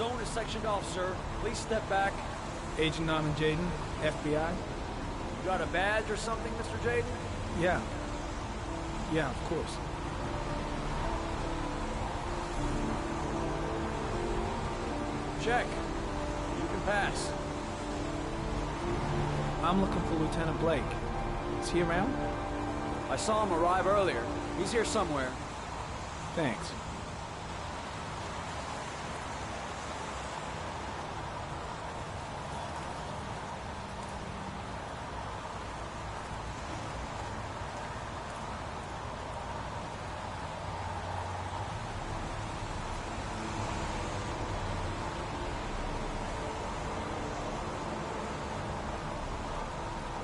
zone is sectioned off, sir. Please step back. Agent Norman Jaden, FBI? You got a badge or something, Mr. Jaden? Yeah. Yeah, of course. Check. You can pass. I'm looking for Lieutenant Blake. Is he around? I saw him arrive earlier. He's here somewhere. Thanks.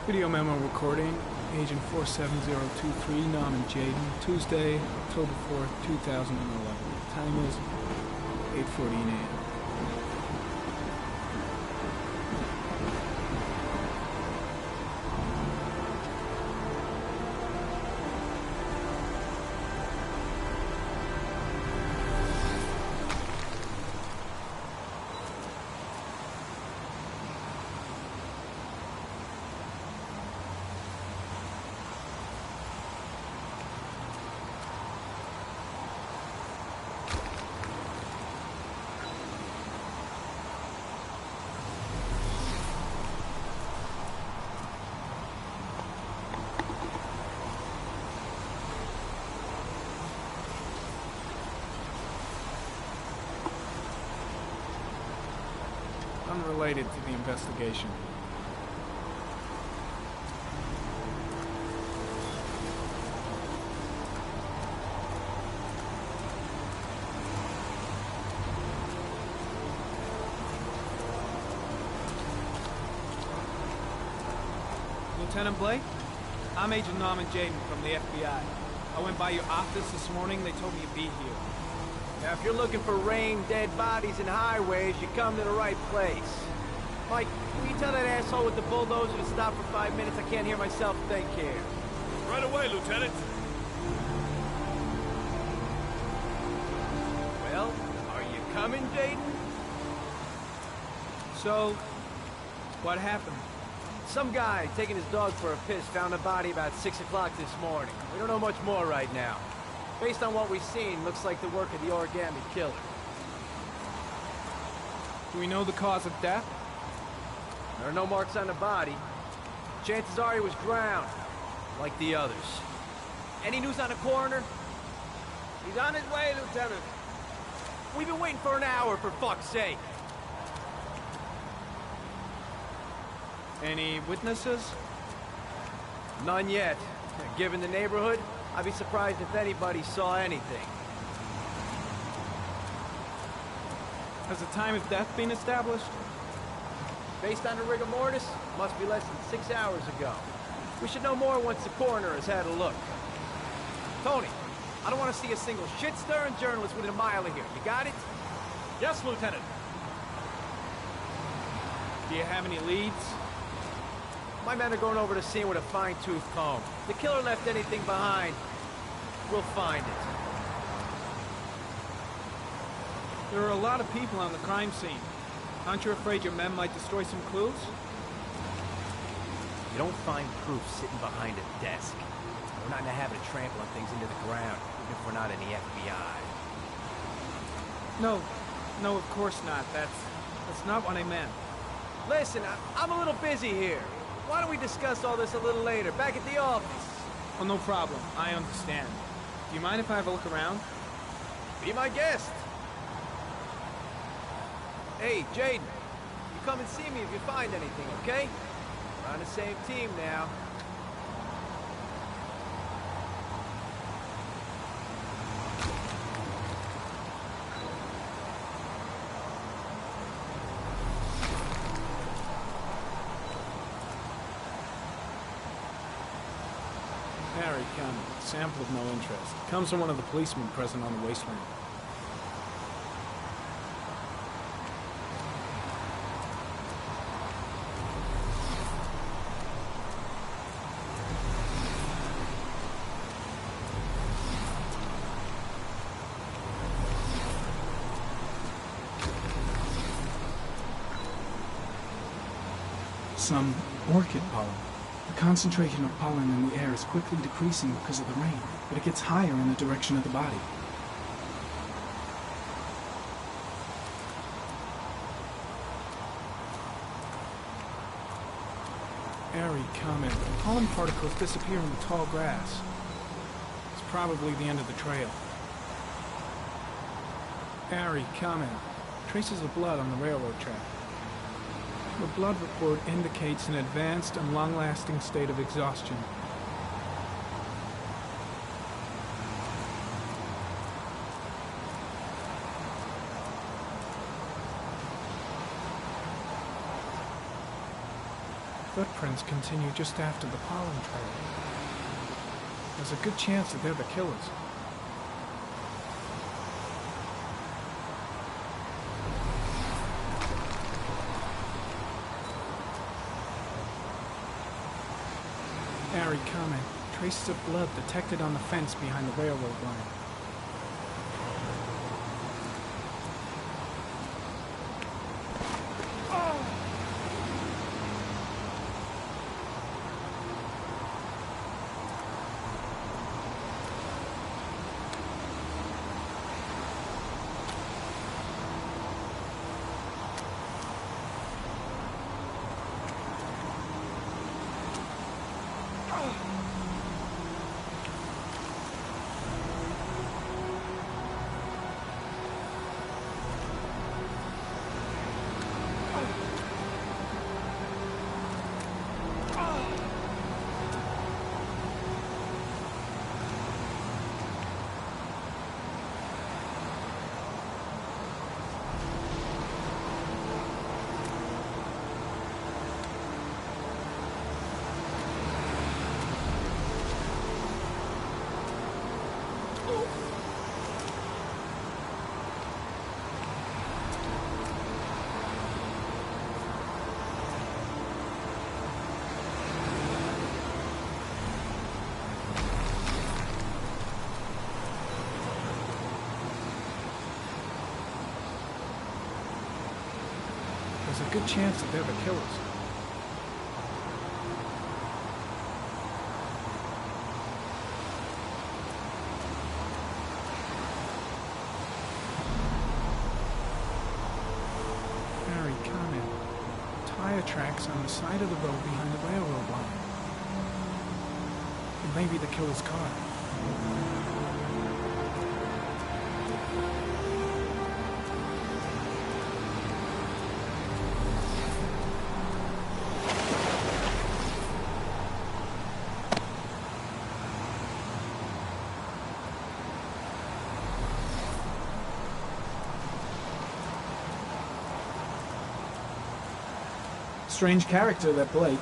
Video memo recording, Agent 47023, Norman Jaden, Tuesday, October 4th, 2011. Time is 8:14 a.m. Unrelated to the investigation. Lieutenant Blake? I'm Agent Norman Jaden from the FBI. I went by your office this morning. They told me you'd be here. Now, if you're looking for rain, dead bodies, and highways, you come to the right place. Mike, will you tell that asshole with the bulldozer to stop for 5 minutes? I can't hear myself think here. Right away, Lieutenant. Well, are you coming, Jaden? So, what happened? Some guy taking his dog for a piss found a body about 6 o'clock this morning. We don't know much more right now. Based on what we've seen, looks like the work of the origami killer. Do we know the cause of death? There are no marks on the body. Chances are he was drowned, like the others. Any news on the coroner? He's on his way, Lieutenant. We've been waiting for an hour, for fuck's sake. Any witnesses? None yet. Given the neighborhood, I'd be surprised if anybody saw anything. Has the time of death been established? Based on the rigor mortis, must be less than 6 hours ago. We should know more once the coroner has had a look. Tony, I don't want to see a single shit-stirring journalist within a mile of here. You got it? Yes, Lieutenant. Do you have any leads? My men are going over the scene with a fine-tooth comb. The killer left anything behind. We'll find it. There are a lot of people on the crime scene. Aren't you afraid your men might destroy some clues? You don't find proof sitting behind a desk. We're not in the habit of trampling things into the ground, even if we're not in the FBI. No, of course not. That's not what I meant. Listen, I'm a little busy here. Why don't we discuss all this a little later, back at the office? Oh, no problem. I understand. Do you mind if I have a look around? Be my guest. Hey, Jaden, you come and see me if you find anything, okay? We're on the same team now. Harry County. Sample of no interest. Comes from one of the policemen present on the wasteland. Some orchid pollen. The concentration of pollen in the air is quickly decreasing because of the rain, but it gets higher in the direction of the body. Airy comment. Pollen particles disappear in the tall grass. It's probably the end of the trail. Airy comment. Traces of blood on the railroad track. The blood report indicates an advanced and long-lasting state of exhaustion. Footprints continue just after the pollen trail. There's a good chance that they're the killers. Airy comment. Traces of blood detected on the fence behind the railroad line. There's a good chance that they're the killers. Harry, comment. Tire tracks on the side of the road behind the railroad line. It may be the killer's car. Strange character, that Blake.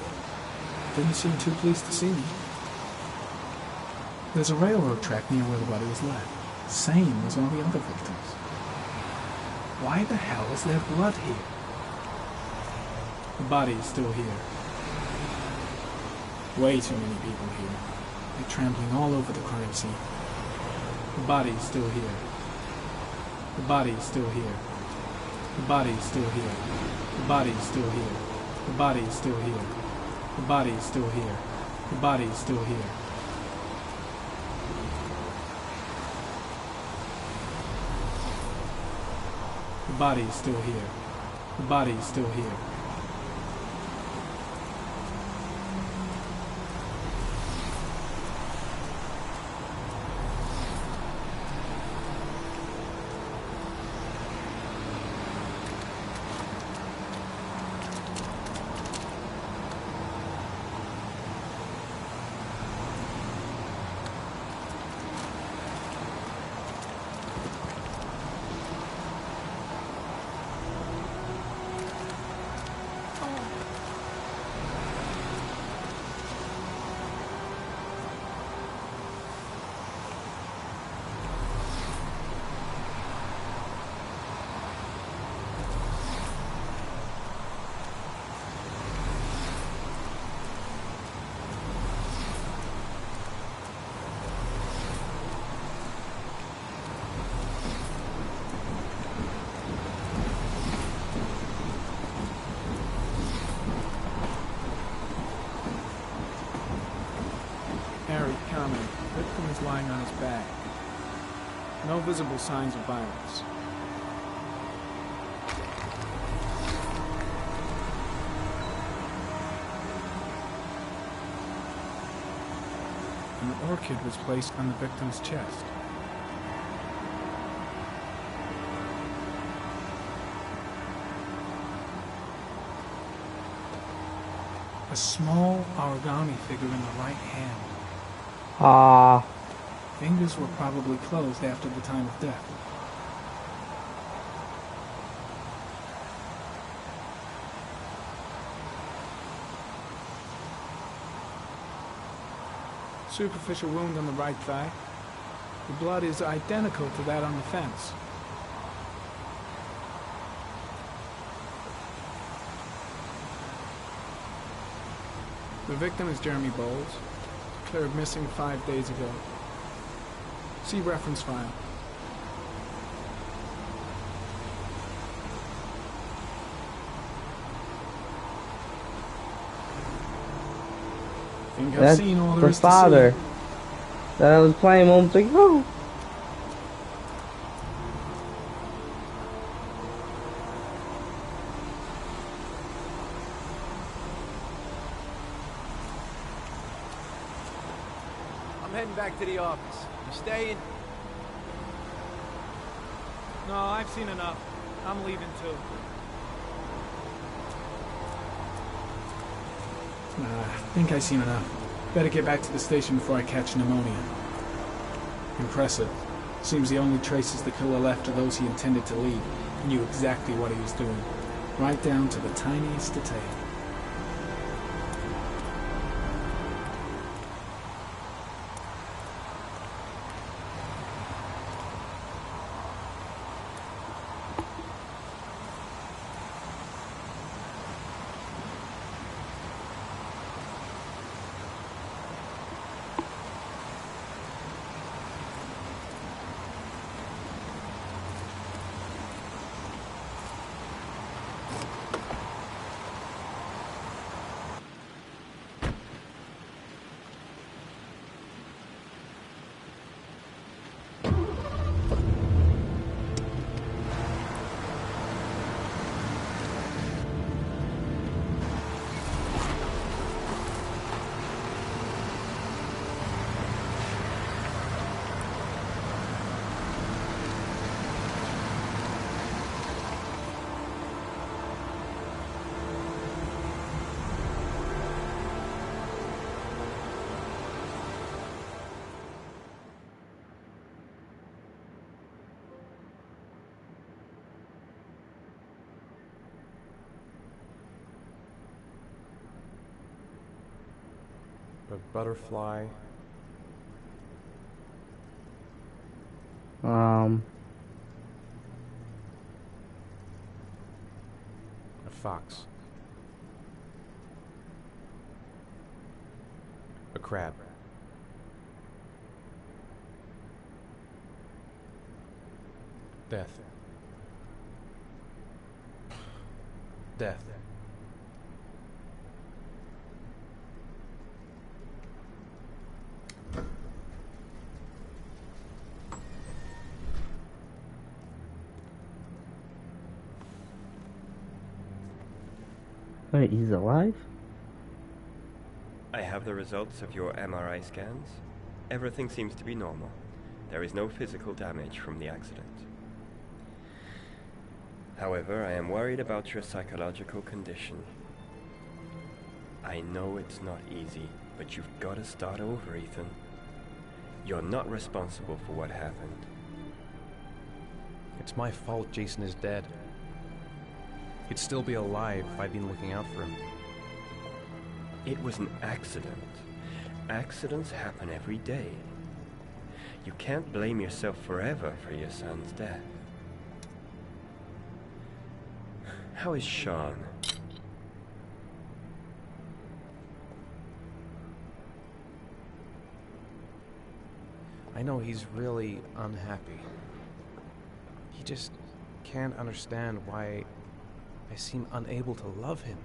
Didn't seem too pleased to see me. There's a railroad track near where the body was left. Same as all the other victims. Why the hell is there blood here? The body is still here. Way too many people here. They're trampling all over the crime scene. The body is still here. The body is still here. The body is still here. The body is still here. The body is still here. The body is still here. The body is still here. The body is still here. The body is still here. comment. The victim is lying on his back. No visible signs of violence. An orchid was placed on the victim's chest. A small origami figure in the right hand. Fingers were probably closed after the time of death. Superficial wound on the right thigh. The blood is identical to that on the fence. The victim is Jeremy Bowles, declared missing 5 days ago. See reference file. I think I've seen all there is to see. That's the father that I was playing moments ago. I'm heading back to the office. You staying? No, I've seen enough. I'm leaving too. I think I've seen enough. Better get back to the station before I catch pneumonia. Impressive. Seems the only traces the killer left are those he intended to leave. He knew exactly what he was doing. Right down to the tiniest detail. A butterfly. A fox. A crab. Death. Death. Wait, he's alive? I have the results of your MRI scans. Everything seems to be normal. There is no physical damage from the accident. However, I am worried about your psychological condition. I know it's not easy, but you've got to start over, Ethan. You're not responsible for what happened. It's my fault Jason is dead. He'd still be alive if I'd been looking out for him. It was an accident. Accidents happen every day. You can't blame yourself forever for your son's death. How is Sean? I know he's really unhappy. He just can't understand why I seem unable to love him.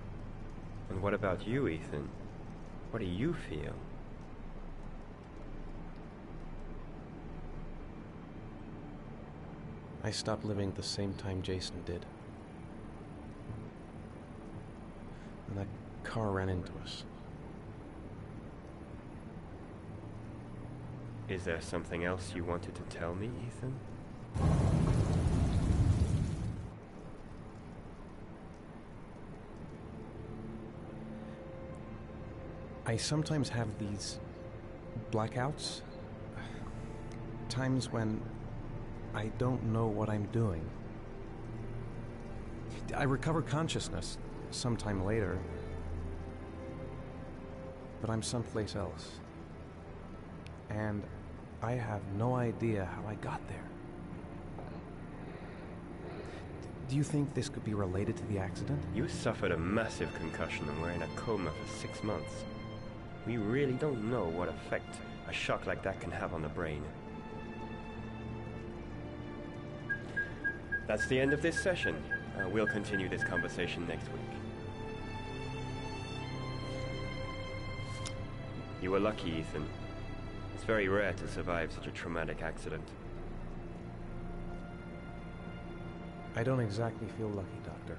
And what about you, Ethan? What do you feel? I stopped living at the same time Jason did. And that car ran into us. Is there something else you wanted to tell me, Ethan? I sometimes have these blackouts. Times when I don't know what I'm doing. I recover consciousness sometime later, but I'm someplace else. And I have no idea how I got there. Do you think this could be related to the accident? You suffered a massive concussion and were in a coma for 6 months. We really don't know what effect a shock like that can have on the brain. That's the end of this session. We'll continue this conversation next week. You were lucky, Ethan. It's very rare to survive such a traumatic accident. I don't exactly feel lucky, Doctor.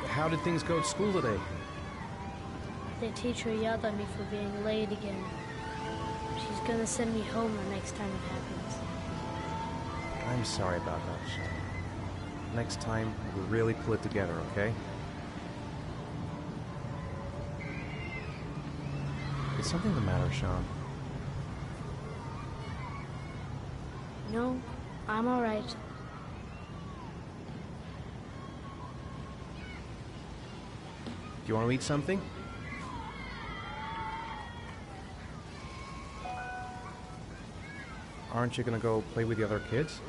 How did things go at school today? The teacher yelled at me for being late again. She's gonna send me home the next time it happens. I'm sorry about that, Sean. Next time, we'll really pull it together, okay? Is something the matter, Sean? No, I'm alright. Do you want to eat something? Aren't you gonna go play with the other kids?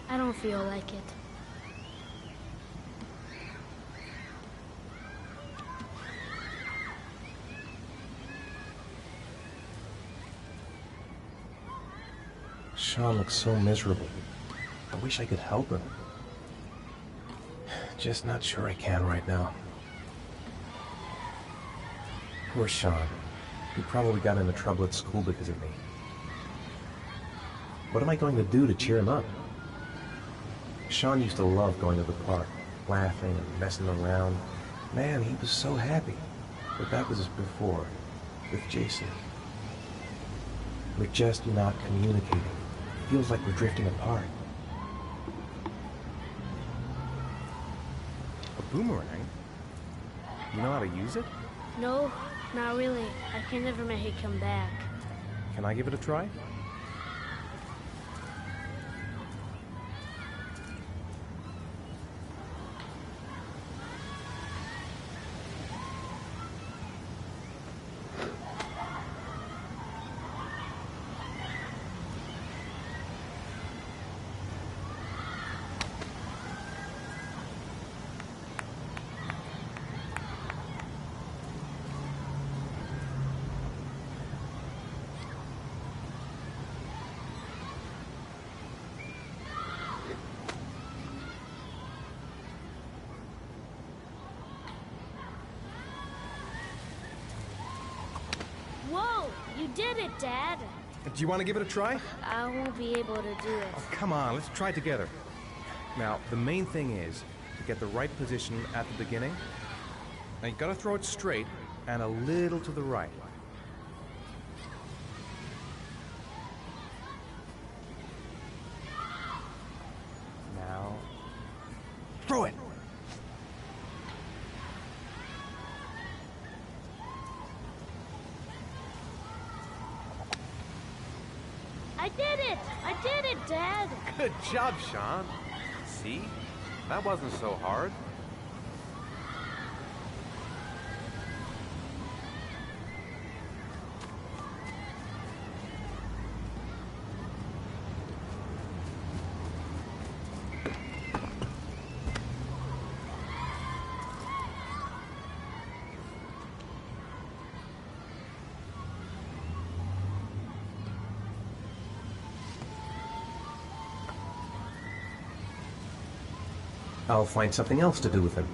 I don't feel like it. Sean looks so miserable. I wish I could help him. Just not sure I can right now. Poor Sean. He probably got into trouble at school because of me. What am I going to do to cheer him up? Sean used to love going to the park, laughing and messing around. Man, he was so happy. But that was before, with Jason. We're just not communicating. Feels like we're drifting apart. A boomerang? You know how to use it? No, not really. I can never make it come back. Can I give it a try? Whoa! You did it, Dad! Do you want to give it a try? I won't be able to do it. Oh, come on, let's try it together. Now, the main thing is to get the right position at the beginning. Now, you gotta throw it straight and a little to the right. Now, throw it! I did it! I did it, Dad! Good job, Sean. See? That wasn't so hard. I'll find something else to do with him.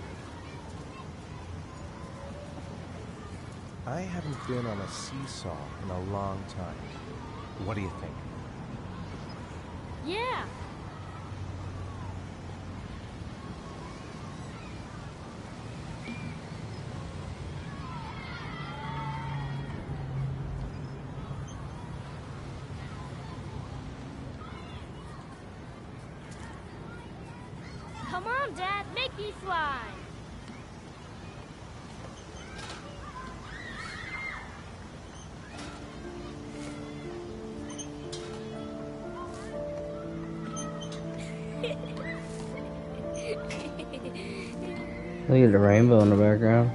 I haven't been on a seesaw in a long time. What do you think? Yeah. Come on, Dad, make me fly. Look at the rainbow in the background.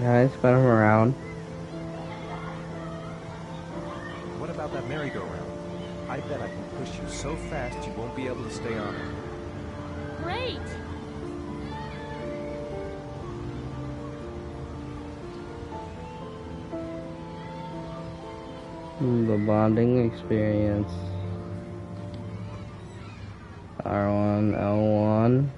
Nice, spin him around. What about that merry-go-round? I bet I can push you so fast you won't be able to stay on it. Great. The bonding experience. R1, L1.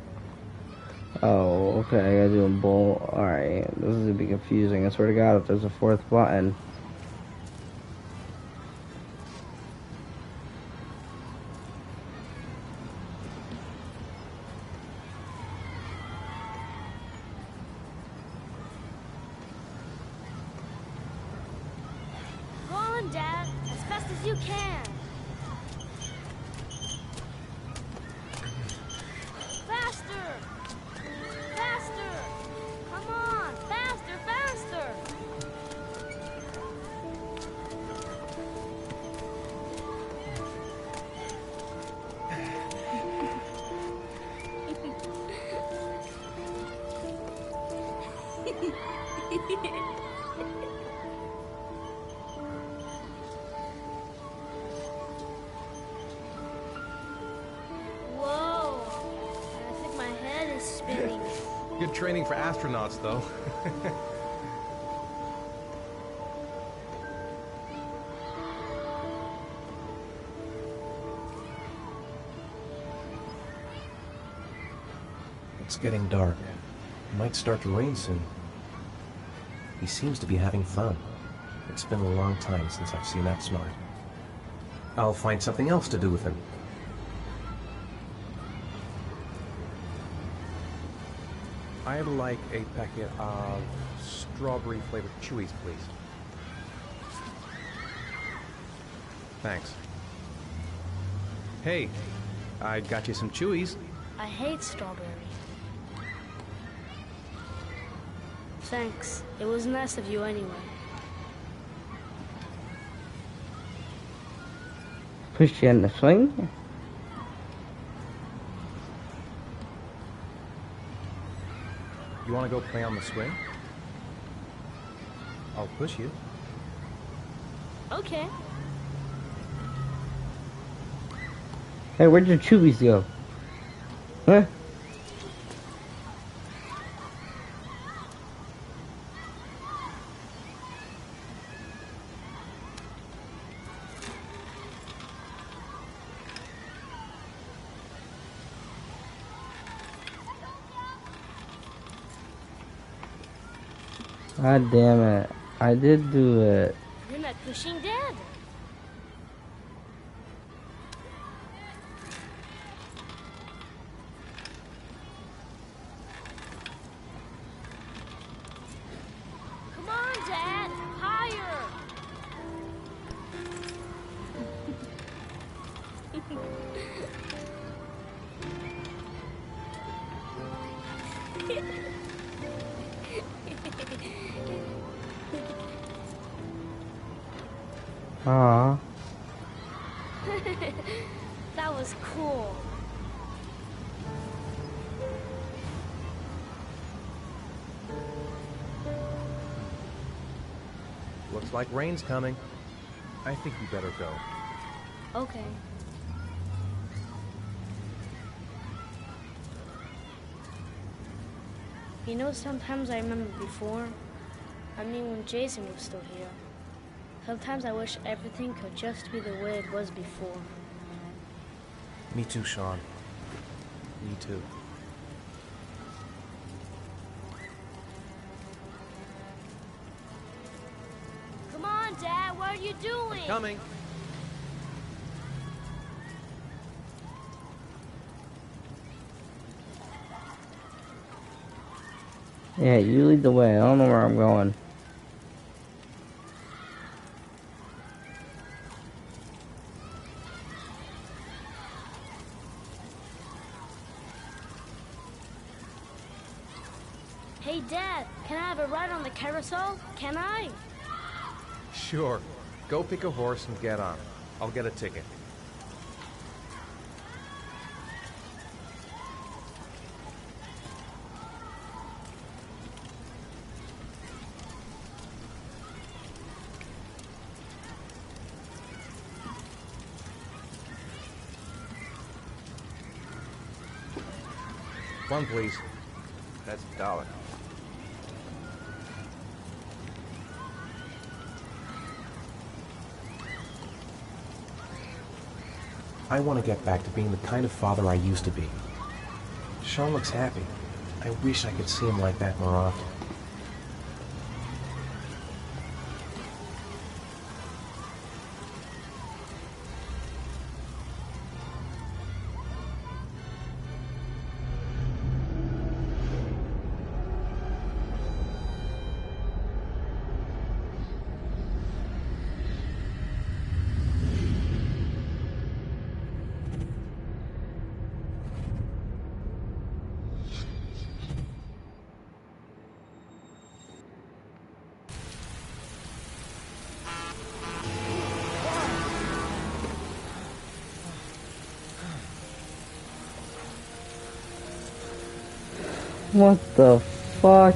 Oh, okay, I gotta do a bowl. Alright, this is gonna be confusing. I swear to God, if there's a fourth button. Go on, Dad, as fast as you can. Faster! Faster! Come on, faster, faster! Whoa! I think my head is spinning. Good training for astronauts, though. It's getting dark. It might start to rain soon. He seems to be having fun. It's been a long time since I've seen that smart. I'll find something else to do with him. I'd like a packet of strawberry-flavored Chewies, please. Thanks. Hey, I got you some Chewies. I hate strawberry. Thanks. It was nice of you anyway. Push you in the swing? You want to go play on the swing? I'll push you. Okay. Hey, where'd your Chewies go? Huh? God damn it. I did do it. You're not pushing Dad. Come on, Dad. Higher. Aww. That was cool. Looks like rain's coming. I think we better go. Okay. You know, sometimes I remember before. I mean, when Jason was still here. Sometimes I wish everything could just be the way it was before. Me too, Sean. Me too. Come on, Dad, what are you doing? Coming. Yeah, you lead the way. I don't know where I'm going. Hey, Dad, can I have a ride on the carousel? Can I? Sure. Go pick a horse and get on. I'll get a ticket. One, please. That's $1. I want to get back to being the kind of father I used to be. Sean looks happy. I wish I could see him like that more often. What the fuck?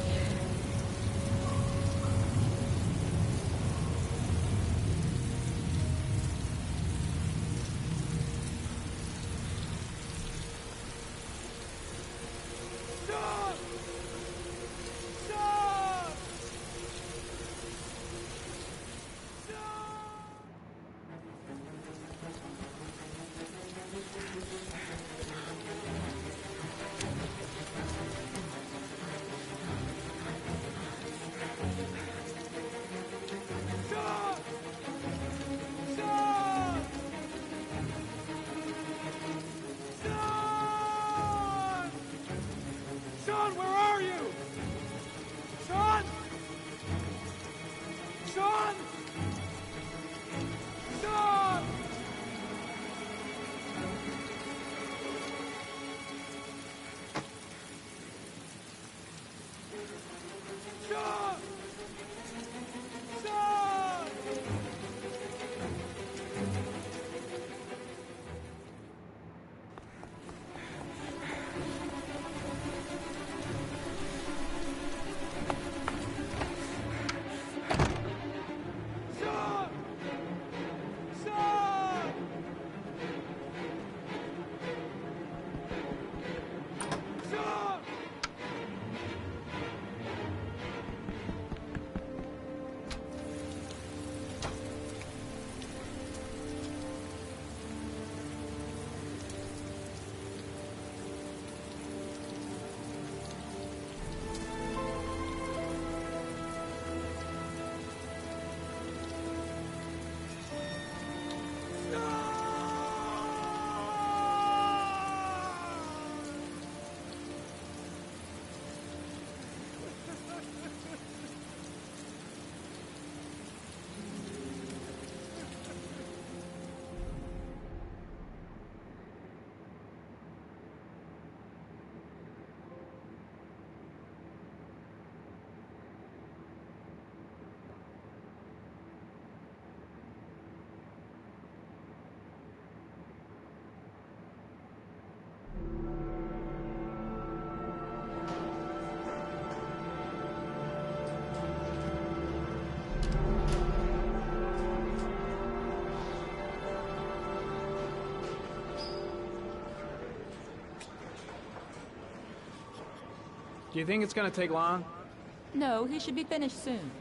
Do you think it's gonna take long? No, he should be finished soon.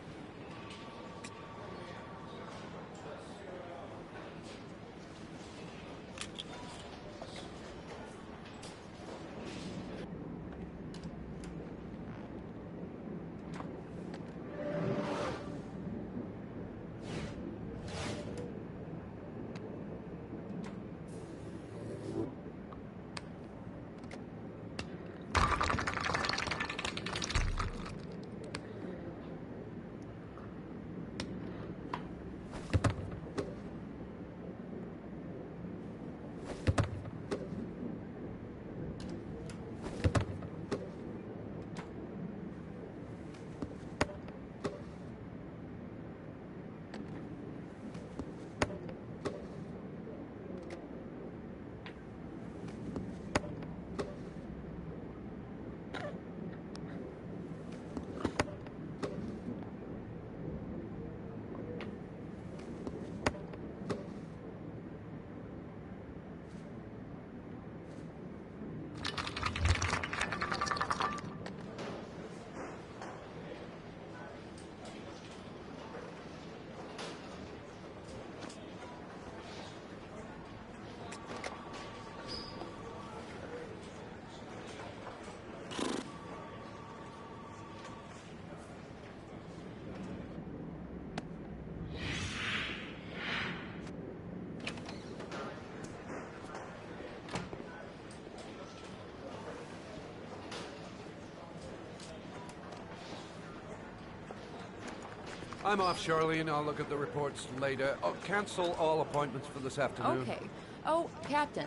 I'm off, Charlene. I'll look at the reports later. Oh, cancel all appointments for this afternoon. Okay. Oh, Captain.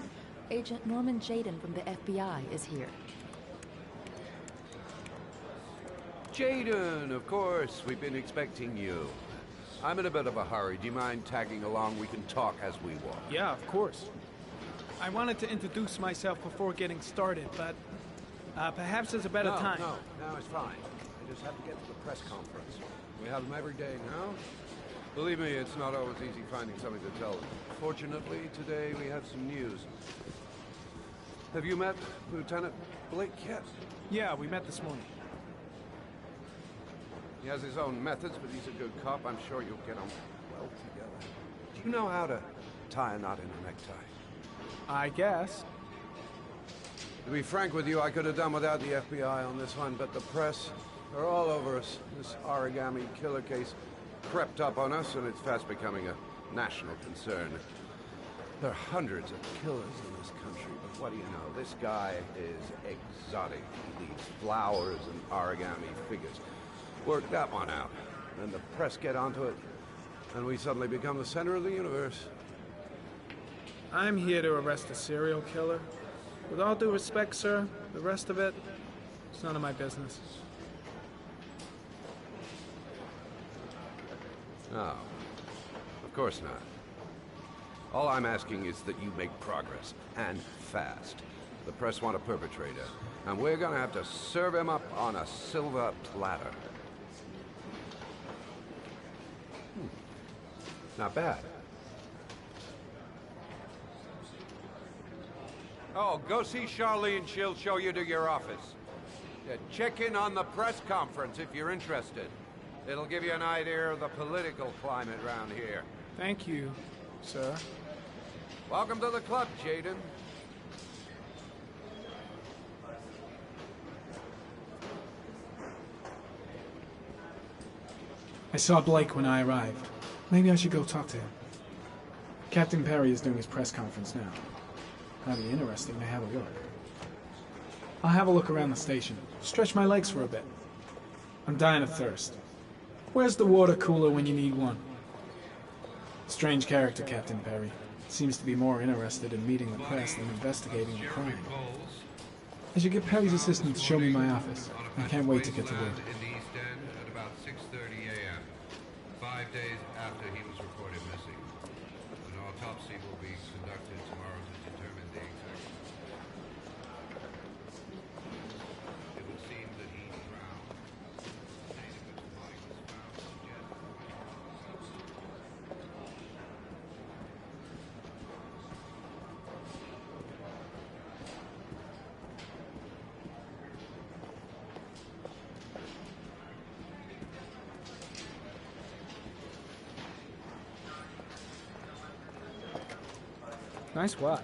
Agent Norman Jaden from the FBI is here. Jaden, of course. We've been expecting you. I'm in a bit of a hurry. Do you mind tagging along? We can talk as we walk. Yeah, of course. I wanted to introduce myself before getting started, but perhaps there's a better time. No, it's fine. I just have to get to the press conference. We have them every day now. Believe me, it's not always easy finding something to tell them. Fortunately, today we have some news. Have you met Lieutenant Blake yet? Yeah, we met this morning. He has his own methods, but he's a good cop. I'm sure you'll get on well together. Do you know how to tie a knot in a necktie? I guess. To be frank with you, I could have done without the FBI on this one, but the press are all over us. This origami killer case crept up on us, and it's fast becoming a national concern. There are hundreds of killers in this country, but what do you know? This guy is exotic. He leaves flowers and origami figures. Work that one out. Then the press get onto it, and we suddenly become the center of the universe. I'm here to arrest a serial killer. With all due respect, sir, the rest of it, it's none of my business. No, of course not. All I'm asking is that you make progress, and fast. The press want a perpetrator, and we're gonna have to serve him up on a silver platter. Not bad. Oh, go see Charlene. She'll show you to your office. Check in on the press conference if you're interested. It'll give you an idea of the political climate around here. Thank you, sir. Welcome to the club, Jaden. I saw Blake when I arrived. Maybe I should go talk to him. Captain Perry is doing his press conference now. That'd be interesting to have a look. I'll have a look around the station. Stretch my legs for a bit. I'm dying of thirst. Where's the water cooler when you need one? Strange character, Captain Perry. Seems to be more interested in meeting the press than investigating the crime. I should get Perry's assistant to show me my office. I can't wait to get to work. In the East End at about 6:30 a.m., 5 days after he was reported missing. An autopsy will be conducted tomorrow to determine the exact. It would seem that he drowned. The state in which the body was found suggests. Nice watch.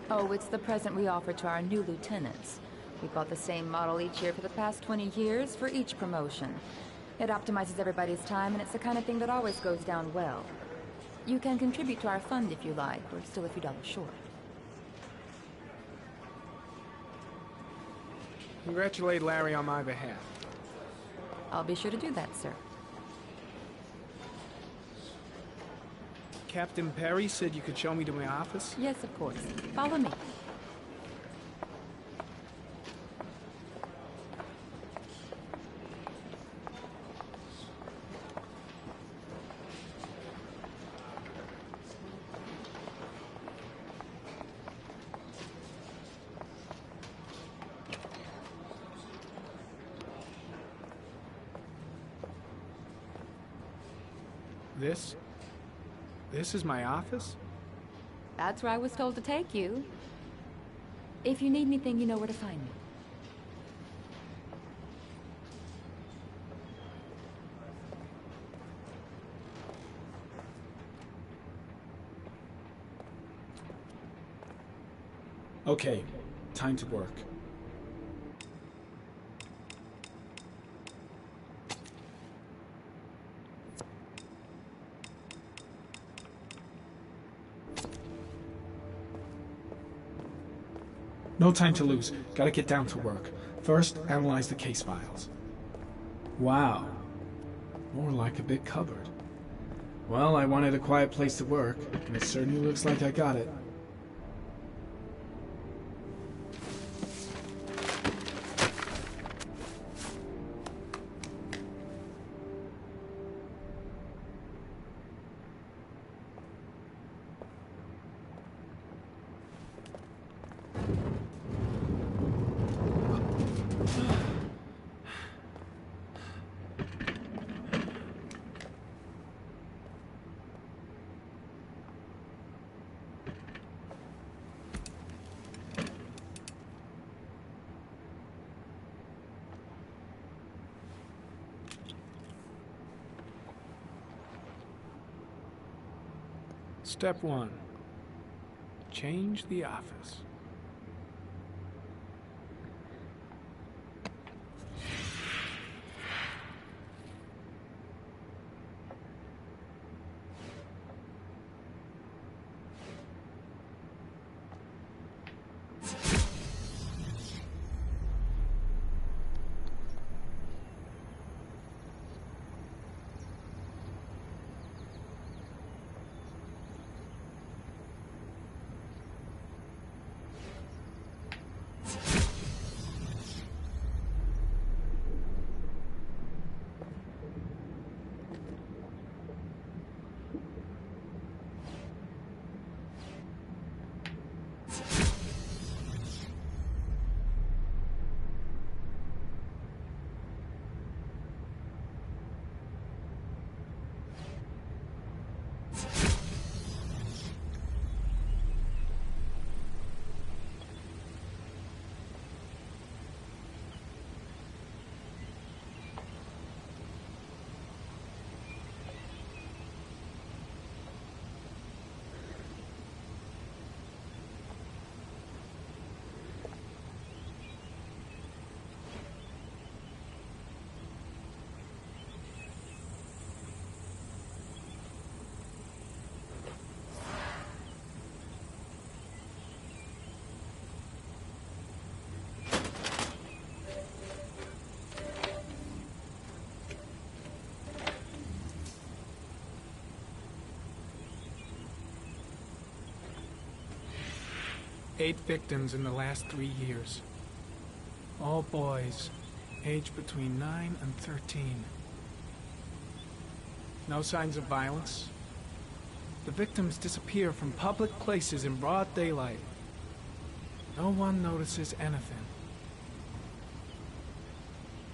Oh, it's the present we offer to our new lieutenants. We bought the same model each year for the past 20 years for each promotion. It optimizes everybody's time, and it's the kind of thing that always goes down well. You can contribute to our fund if you like. We're still a few dollars short. Congratulate Larry on my behalf. I'll be sure to do that, sir. Captain Perry said you could show me to my office? Yes, of course. Follow me. This is my office? That's where I was told to take you. If you need anything, you know where to find me. Okay, time to work. No time to lose. Gotta get down to work. First, analyze the case files. Wow. More like a big cupboard. Well, I wanted a quiet place to work, and it certainly looks like I got it. Step 1. Change the office. Eight victims in the last 3 years. All boys, aged between 9 and 13. No signs of violence. The victims disappear from public places in broad daylight. No one notices anything.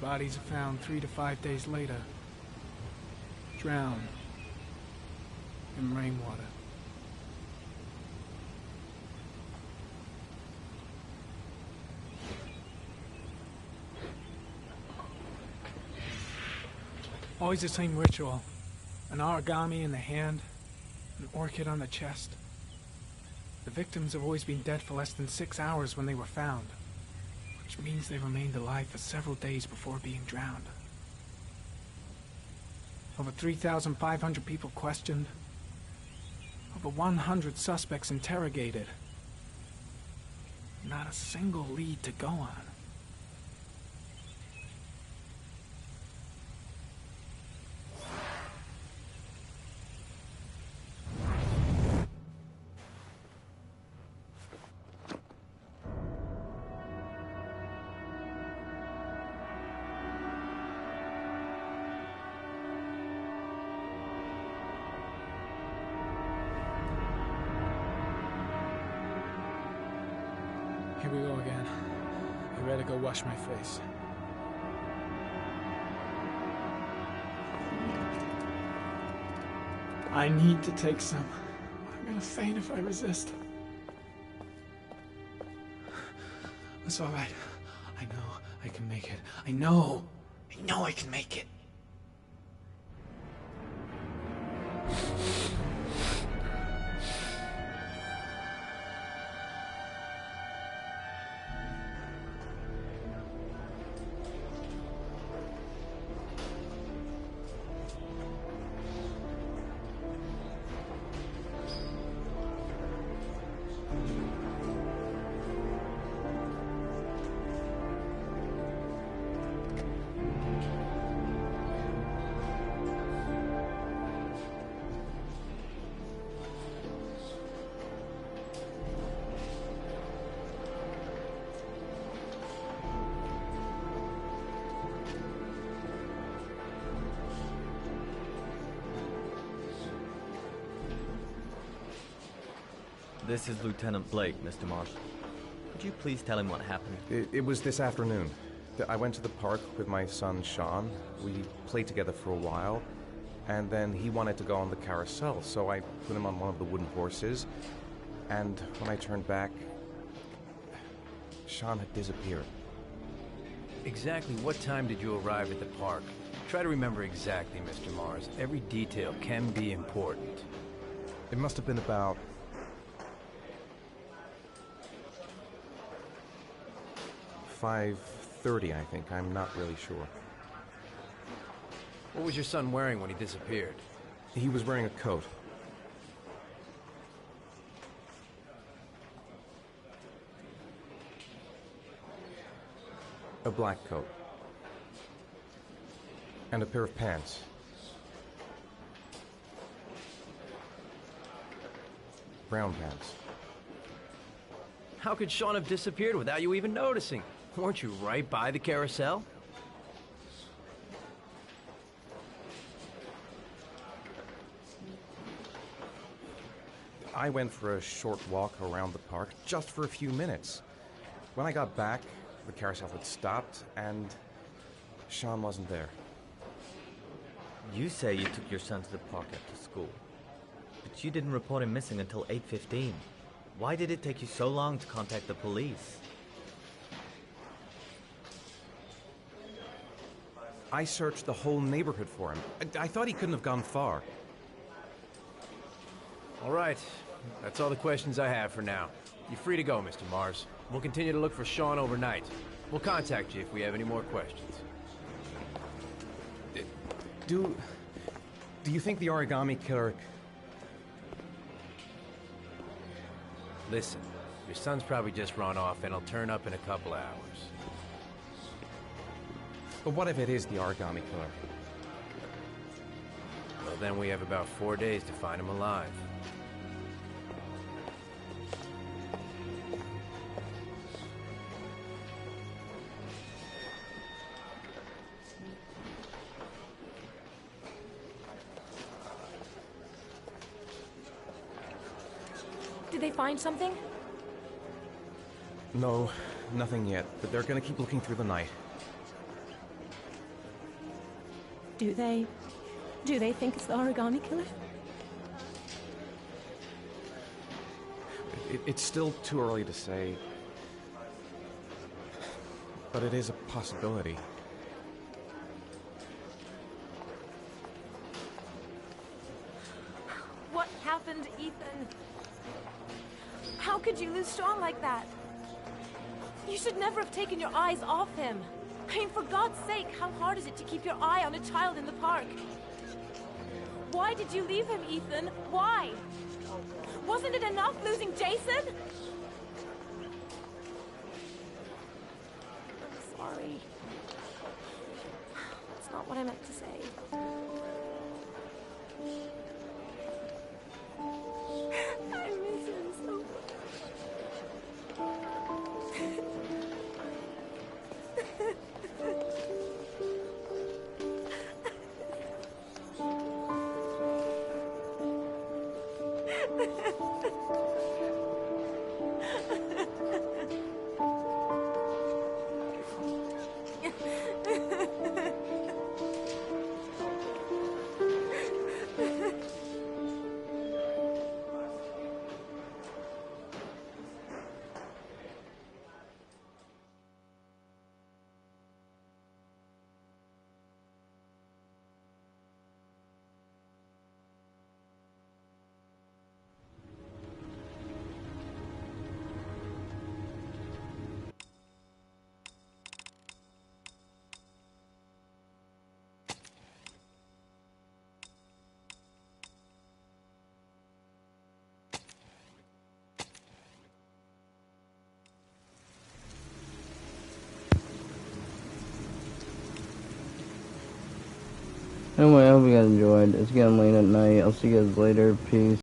Bodies are found 3 to 5 days later, drowned in rainwater. Always the same ritual. An origami in the hand, an orchid on the chest. The victims have always been dead for less than 6 hours when they were found, which means they remained alive for several days before being drowned. Over 3,500 people questioned. Over 100 suspects interrogated. Not a single lead to go on. Here we go again. I better go wash my face. I need to take some. I'm gonna faint if I resist. It's alright. I know I can make it. I know I can make it. This is Lieutenant Blake, Mr. Marsh. Could you please tell him what happened? It was this afternoon. I went to the park with my son, Sean. We played together for a while, and then he wanted to go on the carousel, so I put him on one of the wooden horses, and when I turned back, Sean had disappeared. Exactly what time did you arrive at the park? Try to remember exactly, Mr. Mars. Every detail can be important. It must have been about 5:30, I think. I'm not really sure. What was your son wearing when he disappeared? He was wearing a coat. A black coat. And a pair of pants. Brown pants. How could Sean have disappeared without you even noticing? Weren't you right by the carousel? I went for a short walk around the park, just for a few minutes. When I got back, the carousel had stopped, and Sean wasn't there. You say you took your son to the park after school, but you didn't report him missing until 8:15. Why did it take you so long to contact the police? I searched the whole neighborhood for him. I thought he couldn't have gone far. All right. That's all the questions I have for now. You're free to go, Mr. Mars. We'll continue to look for Sean overnight. We'll contact you if we have any more questions. Do you think the origami killer... Listen, your son's probably just run off and he'll turn up in a couple of hours. But what if it is the origami killer? Well, then we have about 4 days to find him alive. Did they find something? No, nothing yet, but they're gonna keep looking through the night. Do they think it's the origami killer? It's still too early to say, but it is a possibility. What happened, Ethan? could you lose Sean like that? You should never have taken your eyes off him. I mean, for God's sake, how hard is it to keep your eye on a child in the park? Why did you leave him, Ethan? Why? Wasn't it enough losing Jason? I'm sorry. It's not what I meant to say. I miss him so much. Anyway, I hope you guys enjoyed. It's getting late at night. I'll see you guys later. Peace.